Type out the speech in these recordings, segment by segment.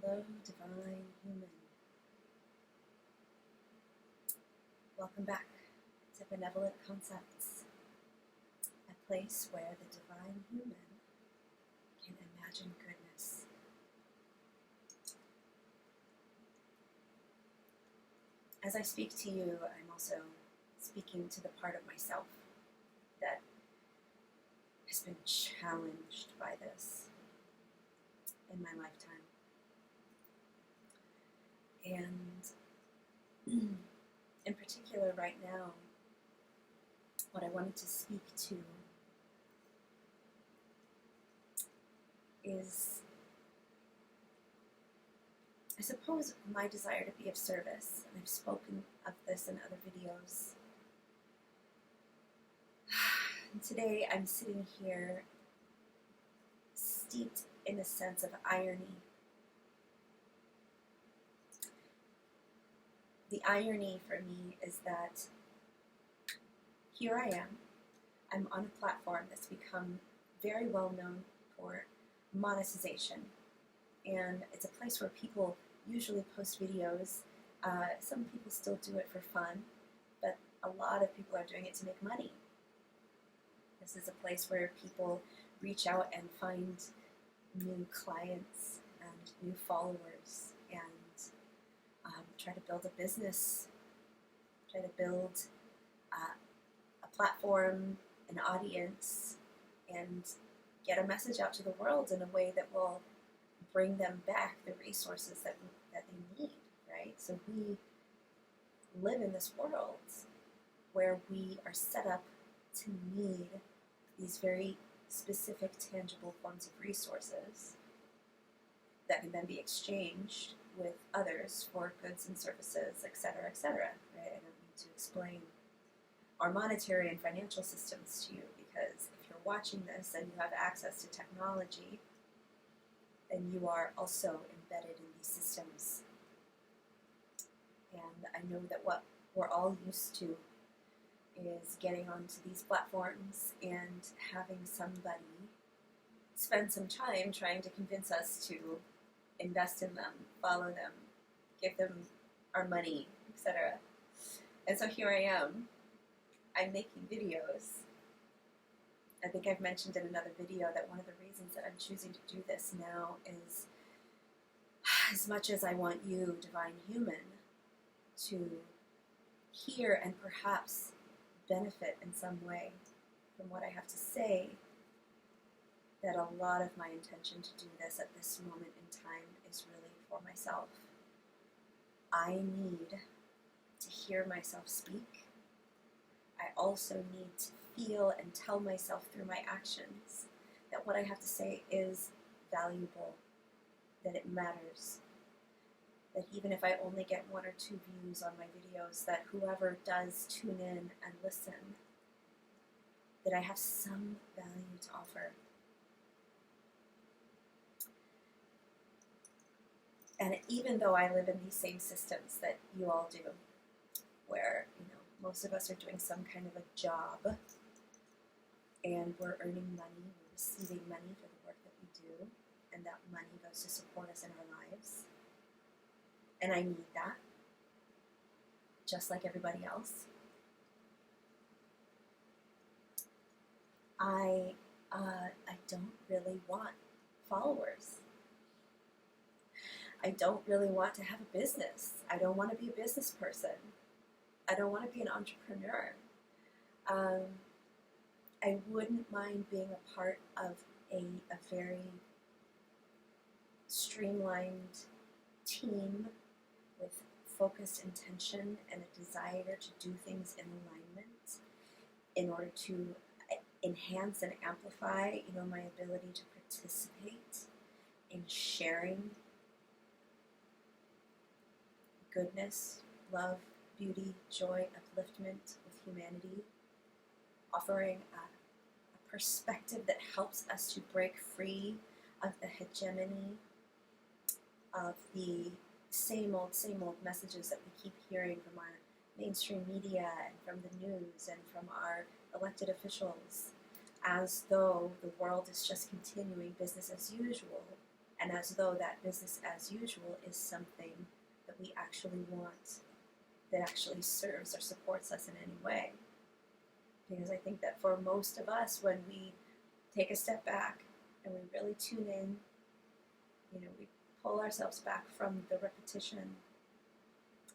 Hello, divine human. Welcome back to Benevolent Concepts, a place where the divine human can imagine goodness. As I speak to you, I'm also speaking to the part of myself that has been challenged by this in my lifetime. And in particular, right now, what I wanted to speak to is, I suppose, my desire to be of service. And I've spoken of this in other videos. And today I'm sitting here steeped in a sense of irony. The irony for me is that here I am. I'm on a platform that's become very well known for monetization. And it's a place where people usually post videos. Some people still do it for fun, but a lot of people are doing it to make money. This is a place where people reach out and find new clients and new followers and try to build a business, try to build a platform, an audience, and get a message out to the world in a way that will bring them back the resources that they need, right? So we live in this world where we are set up to need these very specific, tangible forms of resources that can then be exchanged with others for goods and services, etc., right? I don't need to explain our monetary and financial systems to you, because if you're watching this and you have access to technology, then you are also embedded in these systems. And I know that what we're all used to is getting onto these platforms and having somebody spend some time trying to convince us to invest in them, follow them, give them our money, etc. And so here I am. I'm making videos. I think I've mentioned in another video that one of the reasons that I'm choosing to do this now is, as much as I want you, divine human, to hear and perhaps benefit in some way from what I have to say, that a lot of my intention to do this at this moment in time is really for myself. I need to hear myself speak. I also need to feel and tell myself through my actions that what I have to say is valuable, that it matters, that even if I only get 1 or 2 views on my videos, that whoever does tune in and listen, that I have some value to offer. And even though I live in these same systems that you all do, where, most of us are doing some kind of a job, and we're earning money, we're receiving money for the work that we do, and that money goes to support us in our lives. And I need that, just like everybody else. I don't really want followers. I don't really want to have a business. I don't want to be a business person. I don't want to be an entrepreneur. I wouldn't mind being a part of a very streamlined team with focused intention and a desire to do things in alignment in order to enhance and amplify, my ability to participate in sharing goodness, love, beauty, joy, upliftment with humanity, offering a perspective that helps us to break free of the hegemony of the same old messages that we keep hearing from our mainstream media and from the news and from our elected officials, as though the world is just continuing business as usual and as though that business as usual is something that we actually want, that actually serves or supports us in any way. Because I think that for most of us, when we take a step back and we really tune in, we pull ourselves back from the repetition,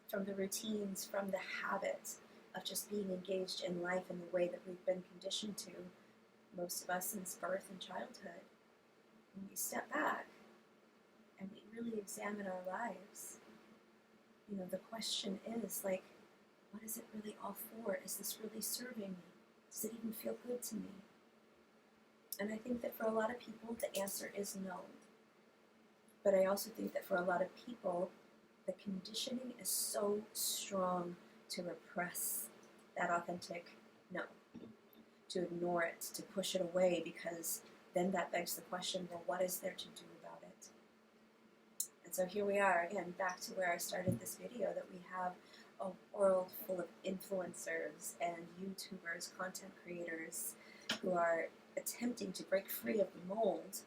from the routines, from the habit of just being engaged in life in the way that we've been conditioned to, most of us since birth and childhood. When we step back and we really examine our lives, the question is like, what is it really all for? Is this really serving me? Does it even feel good to me? And I think that for a lot of people, the answer is no. But I also think that for a lot of people, the conditioning is so strong to repress that authentic no, to ignore it, to push it away, because then that begs the question, well, what is there to do about it? And so here we are, again, back to where I started this video, that we have a world full of influencers and YouTubers, content creators, who are attempting to break free of the mold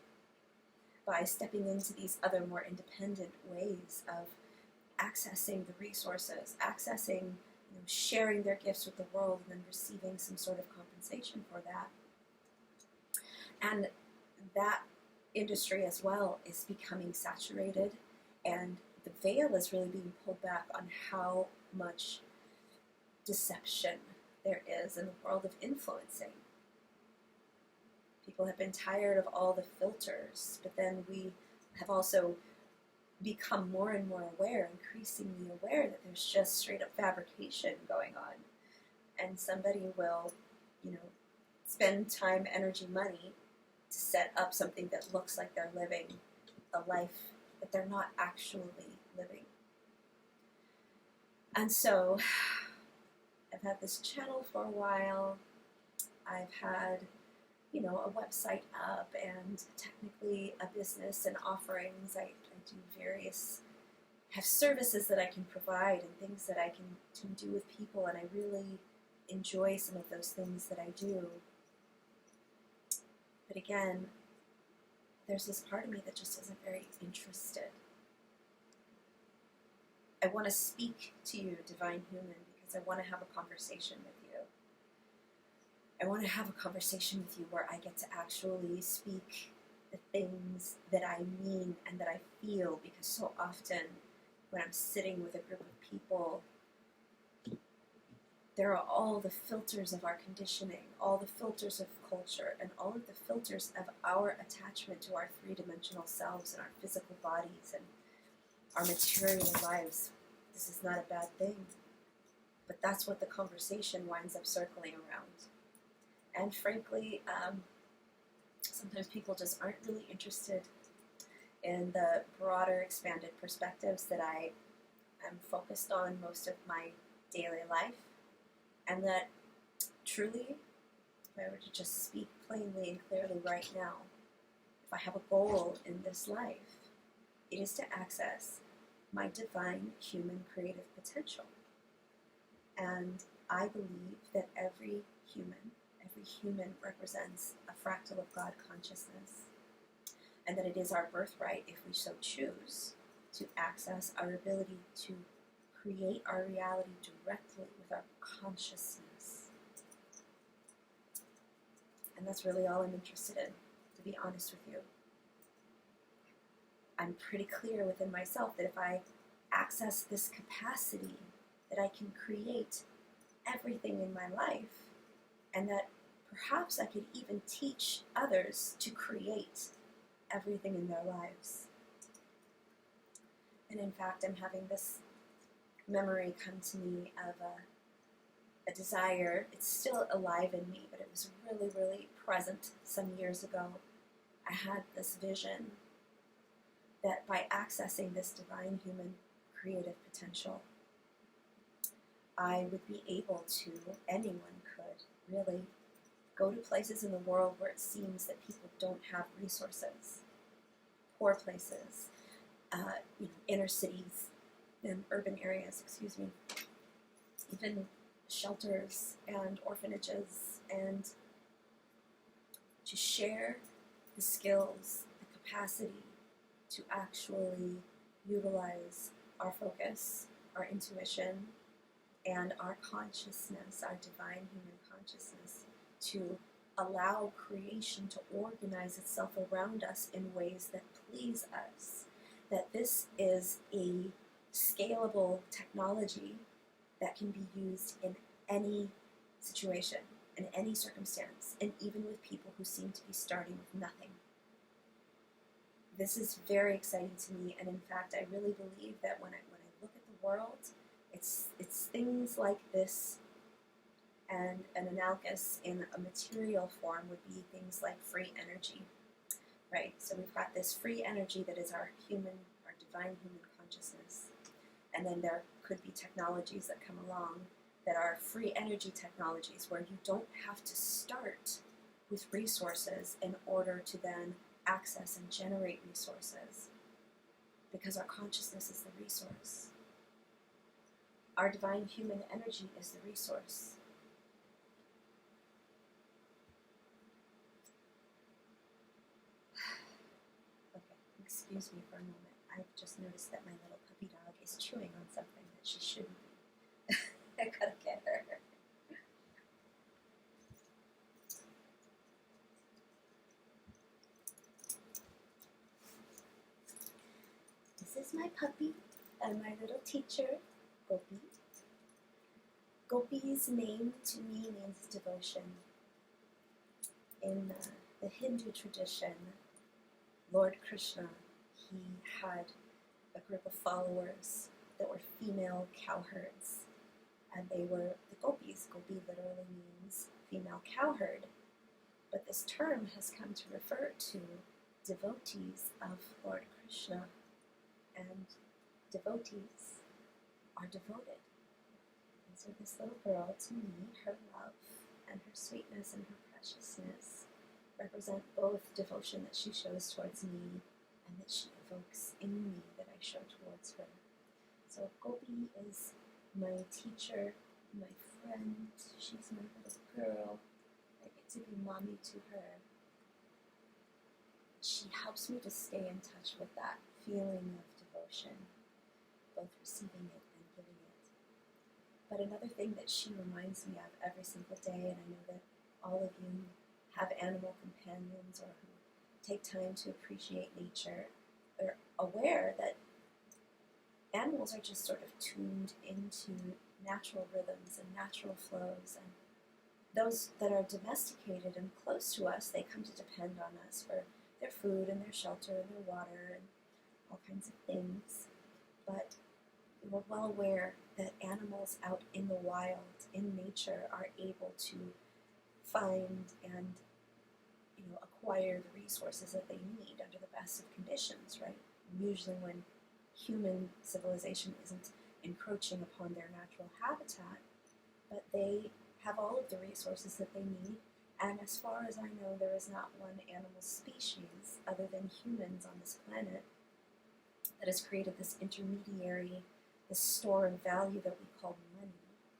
by stepping into these other more independent ways of accessing the resources, accessing, sharing their gifts with the world, and then receiving some sort of compensation for that. And that industry as well is becoming saturated, and the veil is really being pulled back on how much deception there is in the world of influencing. People have been tired of all the filters, but then we have also become more and more aware, increasingly aware, that there's just straight up fabrication going on. And somebody will, spend time, energy, money to set up something that looks like they're living a life that they're not actually living. And so I've had this channel for a while. I've had, a website up and technically a business and offerings. I do have services that I can provide and things that I can do with people, and I really enjoy some of those things that I do. But again, there's this part of me that just isn't very interested. I want to speak to you, Divine Human, because I want to have a conversation with you. I want to have a conversation with you where I get to actually speak the things that I mean and that I feel, because so often when I'm sitting with a group of people, there are all the filters of our conditioning, all the filters of culture, and all of the filters of our attachment to our three-dimensional selves and our physical bodies and our material lives. This is not a bad thing, but that's what the conversation winds up circling around. And frankly, sometimes people just aren't really interested in the broader, expanded perspectives that I am focused on most of my daily life. And that truly, if I were to just speak plainly and clearly right now, if I have a goal in this life, it is to access my divine human creative potential. And I believe that every human represents a fractal of God consciousness, and that it is our birthright, if we so choose, to access our ability to create our reality directly with our consciousness. And that's really all I'm interested in, to be honest with you. I'm pretty clear within myself that if I access this capacity, that I can create everything in my life, and that perhaps I could even teach others to create everything in their lives. And in fact, I'm having this memory come to me of a desire. It's still alive in me, but it was really, really present some years ago. I had this vision that by accessing this divine human creative potential, I would be able to, anyone could, really go to places in the world where it seems that people don't have resources, poor places, inner cities, urban areas, even shelters and orphanages, and to share the skills, the capacity to actually utilize our focus, our intuition, and our consciousness, our divine human consciousness, to allow creation to organize itself around us in ways that please us. That this is a scalable technology that can be used in any situation, in any circumstance, and even with people who seem to be starting with nothing. This is very exciting to me, and in fact, I really believe that when I look at the world, it's things like this, and an analogous in a material form would be things like free energy, right? So we've got this free energy that is our divine human consciousness, and then there could be technologies that come along that are free energy technologies where you don't have to start with resources in order to then access and generate resources, because our consciousness is the resource. Our divine human energy is the resource. Okay, excuse me for a moment. I've just noticed that my little puppy dog is chewing on something that she shouldn't be. I gotta get her. This is my puppy and my little teacher, Gopi. Gopi's name to me means devotion. In the Hindu tradition, Lord Krishna, he had a group of followers that were female cowherds, and they were the gopis. Gopi literally means female cowherd, but this term has come to refer to devotees of Lord Krishna, and devotees are devoted. And so this little girl, to me, her love and her sweetness and her preciousness represent both devotion that she shows towards me and that she evokes in me that I show towards her. So Gopi is my teacher, my friend. She's my little girl. I get to be mommy to her. She helps me to stay in touch with that feeling of devotion, both receiving it and giving it. But another thing that she reminds me of every single day, and I know that all of you have animal companions or who take time to appreciate nature, are aware that animals are just sort of tuned into natural rhythms and natural flows, and those that are domesticated and close to us, they come to depend on us for their food and their shelter and their water and all kinds of things. But we're well aware that animals out in the wild, in nature, are able to find and acquire the resources that they need under the best of conditions, right? Usually when human civilization isn't encroaching upon their natural habitat, but they have all of the resources that they need. And as far as I know, there is not one animal species other than humans on this planet that has created this intermediary, this store of value that we call money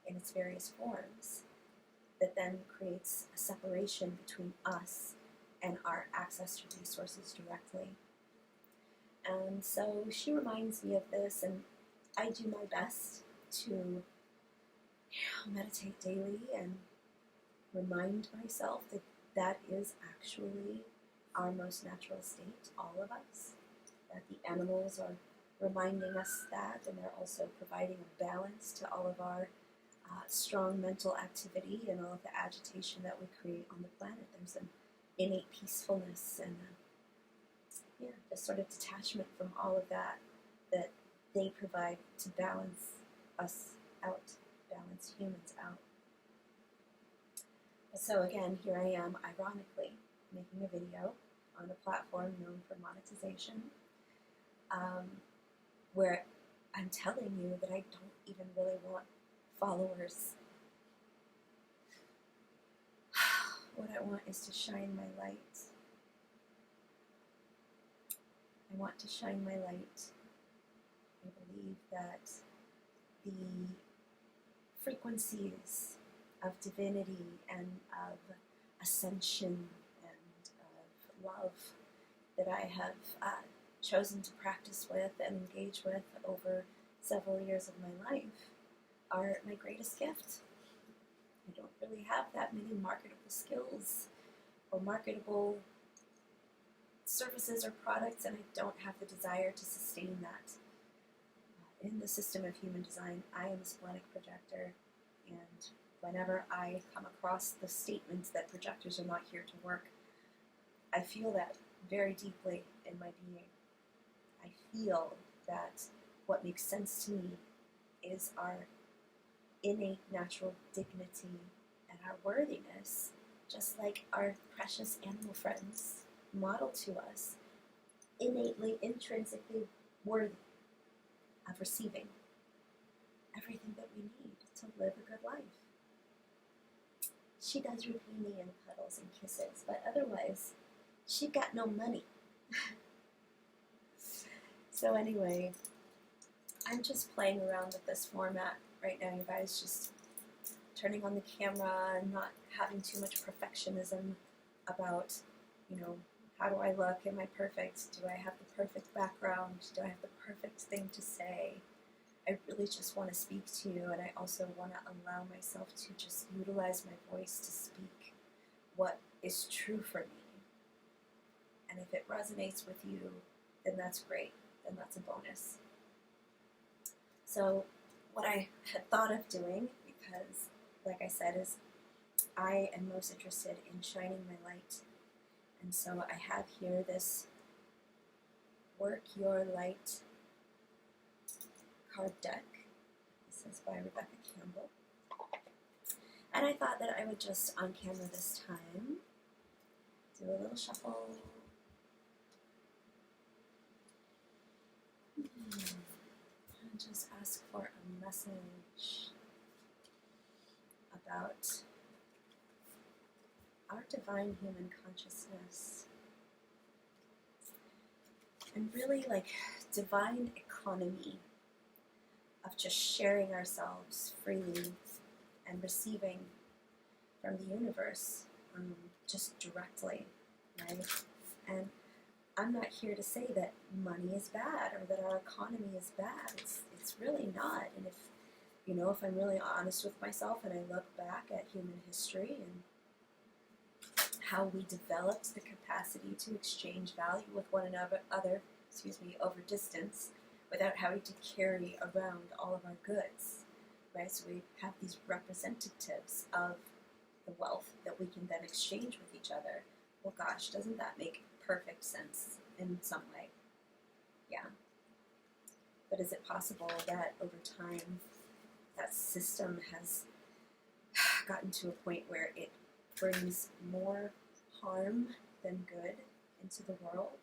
in its various forms, that then creates a separation between us and our access to resources directly. And so she reminds me of this, and I do my best to meditate daily and remind myself that that is actually our most natural state, all of us, that the animals are reminding us that, and they're also providing a balance to all of our strong mental activity and all of the agitation that we create on the planet. There's an innate peacefulness and just sort of detachment from all of that that they provide to balance us out, balance humans out. So again, here I am, ironically, making a video on a platform known for monetization, where I'm telling you that I don't even really want followers. What I want is to shine my light. I want to shine my light. I believe that the frequencies of divinity and of ascension and of love that I have chosen to practice with and engage with over several years of my life are my greatest gift. I don't really have that many marketable skills or marketable services or products, and I don't have the desire to sustain that. In the system of human design, I am a splenic projector, and whenever I come across the statement that projectors are not here to work, I feel that very deeply in my being. I feel that what makes sense to me is our innate natural dignity and our worthiness, just like our precious animal friends model to us, innately, intrinsically worthy of receiving everything that we need to live a good life. She does repay me in cuddles and kisses, but otherwise, she got no money. So anyway, I'm just playing around with this format right now, you guys, just turning on the camera and not having too much perfectionism about, how do I look? Am I perfect? Do I have the perfect background? Do I have the perfect thing to say? I really just want to speak to you, and I also want to allow myself to just utilize my voice to speak what is true for me. And if it resonates with you, then that's great. Then that's a bonus. So what I had thought of doing, because like I said, is I am most interested in shining my light. And so I have here this Work Your Light card deck. This is by Rebecca Campbell. And I thought that I would just, on camera this time, do a little shuffle. And just ask for a message about our divine human consciousness, and really like divine economy of just sharing ourselves freely and receiving from the universe, just directly, right? And I'm not here to say that money is bad or that our economy is bad. It's really not. And if I'm really honest with myself and I look back at human history and how we developed the capacity to exchange value with one another, over distance, without having to carry around all of our goods, right? So we have these representatives of the wealth that we can then exchange with each other. Well, gosh, doesn't that make perfect sense in some way? Yeah. But is it possible that over time that system has gotten to a point where it brings more harm than good into the world?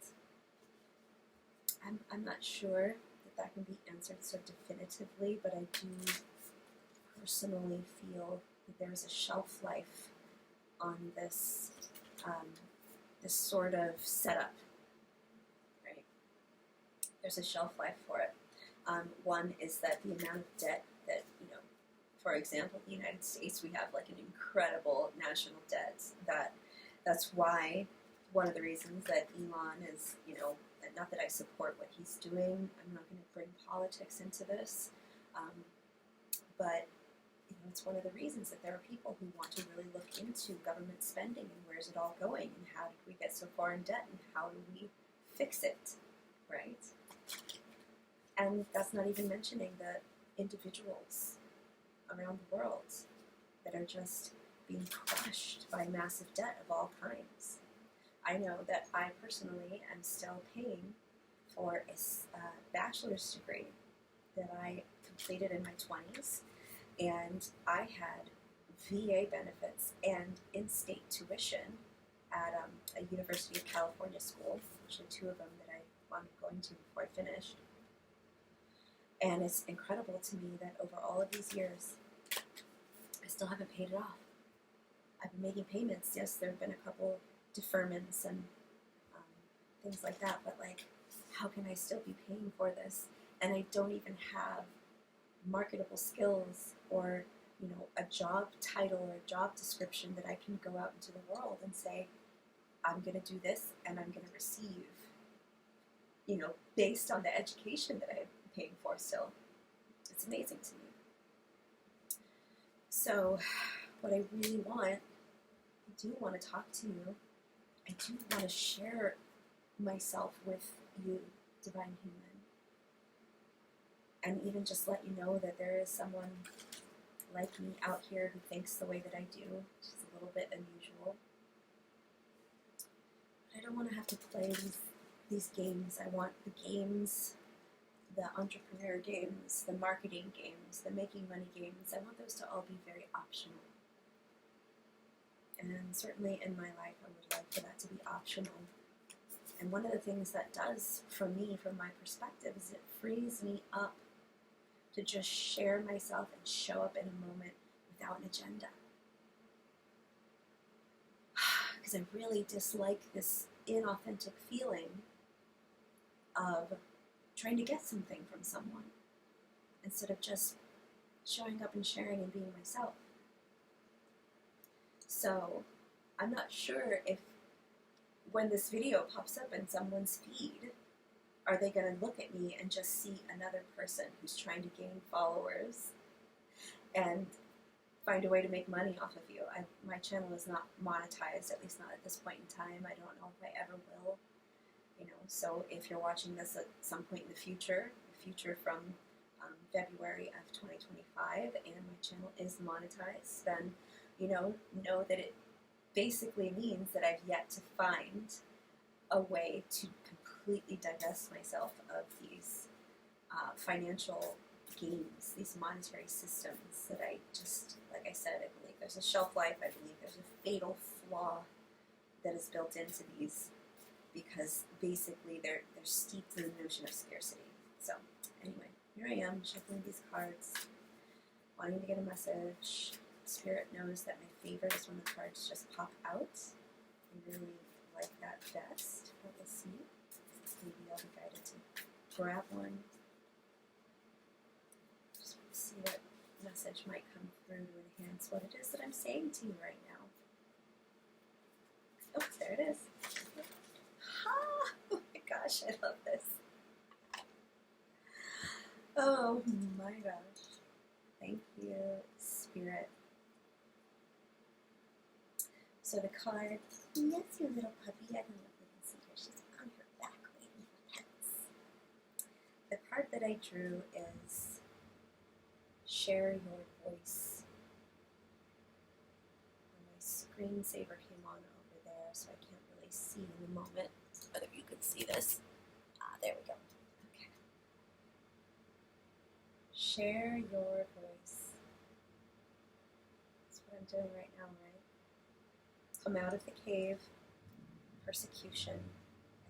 I'm not sure that can be answered so definitively, but I do personally feel that there's a shelf life on this this sort of setup, right? There's a shelf life for it. One is that the amount of debt that, for example, the United States, we have like an incredible national debt. That's why one of the reasons that Elon is, not that I support what he's doing. I'm not going to bring politics into this, but it's one of the reasons that there are people who want to really look into government spending and where's it all going and how did we get so far in debt and how do we fix it, right? And that's not even mentioning the individuals around the world that are just being crushed by massive debt of all kinds. I know that I personally am still paying for a bachelor's degree that I completed in my 20s, and I had VA benefits and in-state tuition at a University of California school, actually two of them that I wound up going to before I finished. And it's incredible to me that over all of these years, I still haven't paid it off. I've been making payments. Yes, there have been a couple deferments and things like that, but how can I still be paying for this? And I don't even have marketable skills or, a job title or a job description that I can go out into the world and say, I'm going to do this and I'm going to receive, based on the education that I'm paying for still. It's amazing to me. So what I really want, I do want to talk to you. I do want to share myself with you, Divine Human. And even just let you know that there is someone like me out here who thinks the way that I do, which is a little bit unusual. But I don't want to have to play these games. I want the games, the entrepreneur games, the marketing games, the making money games, I want those to all be very optional. And certainly in my life, I would like for that to be optional. And one of the things that does for me, from my perspective, is it frees me up to just share myself and show up in a moment without an agenda. Because I really dislike this inauthentic feeling of trying to get something from someone instead of just showing up and sharing and being myself. So I'm not sure if when this video pops up in someone's feed, are they going to look at me and just see another person who's trying to gain followers and find a way to make money off of you? My channel is not monetized, at least not at this point in time. I don't know if I ever will. So if you're watching this at some point in the future from February of 2025, and my channel is monetized, then know that it basically means that I've yet to find a way to completely divest myself of these financial games, these monetary systems that I just, like I said, I believe there's a shelf life, I believe there's a fatal flaw that is built into these, because basically they're steeped in the notion of scarcity. So anyway, here I am shuffling these cards, wanting to get a message. Spirit knows that my favorite is when the cards just pop out. I really like that best, but we'll see. Maybe I'll be guided to grab one. Just want to see what message might come through to enhance what it is that I'm saying to you right now. Oh, there it is. Oh my gosh, I love this. Oh my gosh. Thank you, Spirit. So the card, yes, you little puppy, I don't know if you can see her, she's on her back waiting for pets. The card that I drew is Share Your Voice. And my screensaver came on over there, so I can't really see in the moment whether you can see this. There we go. Okay. Share your voice. That's what I'm doing right now, right? Come out of the cave, persecution,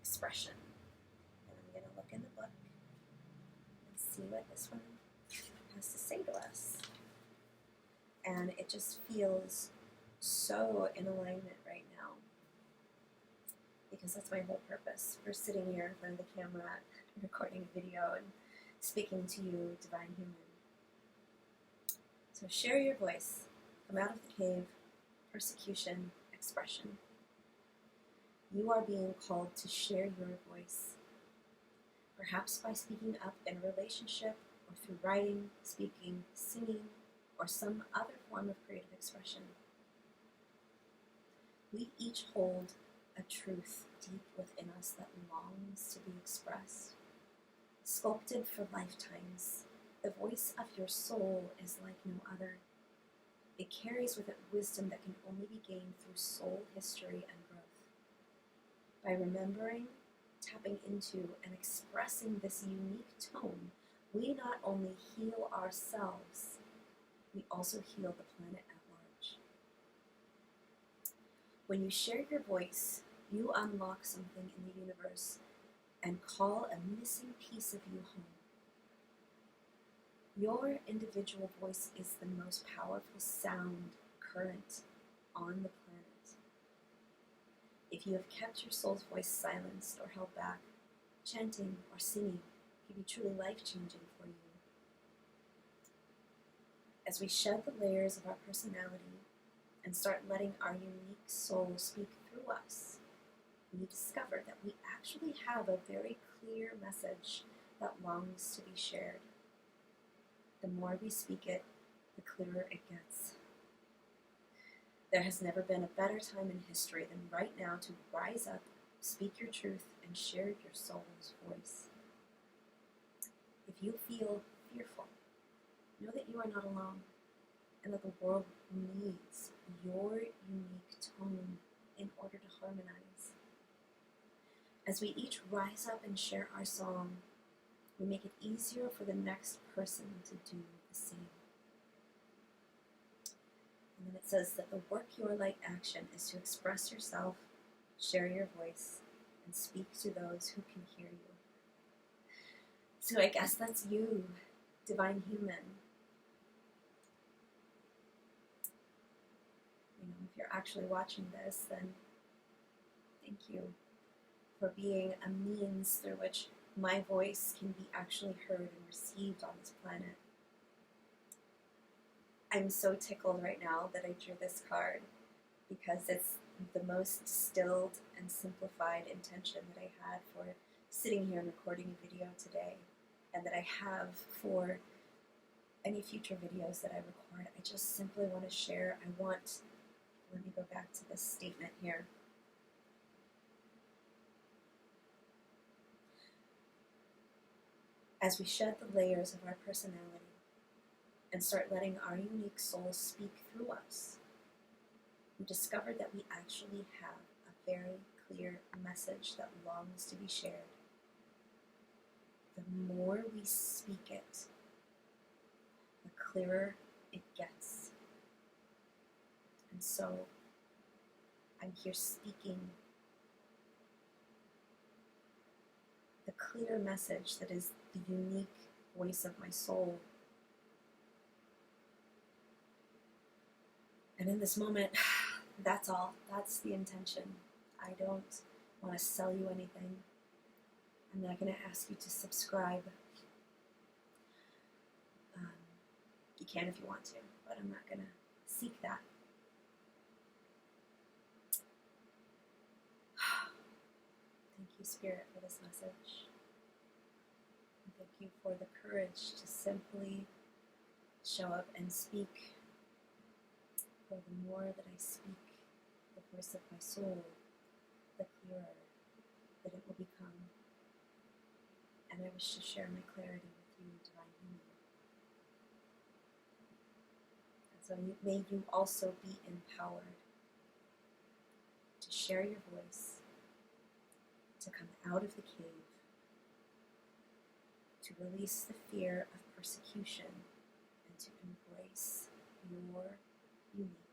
expression. And I'm going to look in the book and see what this one has to say to us. And it just feels so in alignment right now, because that's my whole purpose for sitting here in front of the camera, recording a video, and speaking to you, Divine Human. So share your voice. Come out of the cave, persecution, expression. You are being called to share your voice, perhaps by speaking up in a relationship, or through writing, speaking, singing, or some other form of creative expression. We each hold a truth deep within us that longs to be expressed. Sculpted for lifetimes, the voice of your soul is like no other. It carries with it wisdom that can only be gained through soul history and growth. By remembering, tapping into, and expressing this unique tone, we not only heal ourselves, we also heal the planet at large. When you share your voice, you unlock something in the universe and call a missing piece of you home. Your individual voice is the most powerful sound current on the planet. If you have kept your soul's voice silenced or held back, chanting or singing can be truly life-changing for you. As we shed the layers of our personality and start letting our unique soul speak through us, we discover that we actually have a very clear message that longs to be shared. The more we speak it, the clearer it gets. There has never been a better time in history than right now to rise up, speak your truth, and share your soul's voice. If you feel fearful, know that you are not alone, and that the world needs your unique tone in order to harmonize. As we each rise up and share our song, we make it easier for the next person to do the same. And then it says that the work your light action is to express yourself, share your voice, and speak to those who can hear you. So I guess that's you, divine human. If you're actually watching this, then thank you for being a means through which my voice can be actually heard and received on this planet. I'm so tickled right now that I drew this card because it's the most distilled and simplified intention that I had for sitting here and recording a video today, and that I have for any future videos that I record. I just simply want to share. Let me go back to this statement here. As we shed the layers of our personality and start letting our unique soul speak through us, we discovered that we actually have a very clear message that longs to be shared. The more we speak it, the clearer it gets. And so, I'm here speaking the clear message that is the unique voice of my soul. And in this moment, that's all. That's the intention. I don't want to sell you anything. I'm not going to ask you to subscribe. You can if you want to, but I'm not going to seek that. Thank you, Spirit, for this message. And thank you for the courage to simply show up and speak. For the more that I speak the voice of my soul, the clearer that it will become. And I wish to share my clarity with you, divine human. And so may you also be empowered to share your voice, to come out of the cave, to release the fear of persecution, and to embrace your unique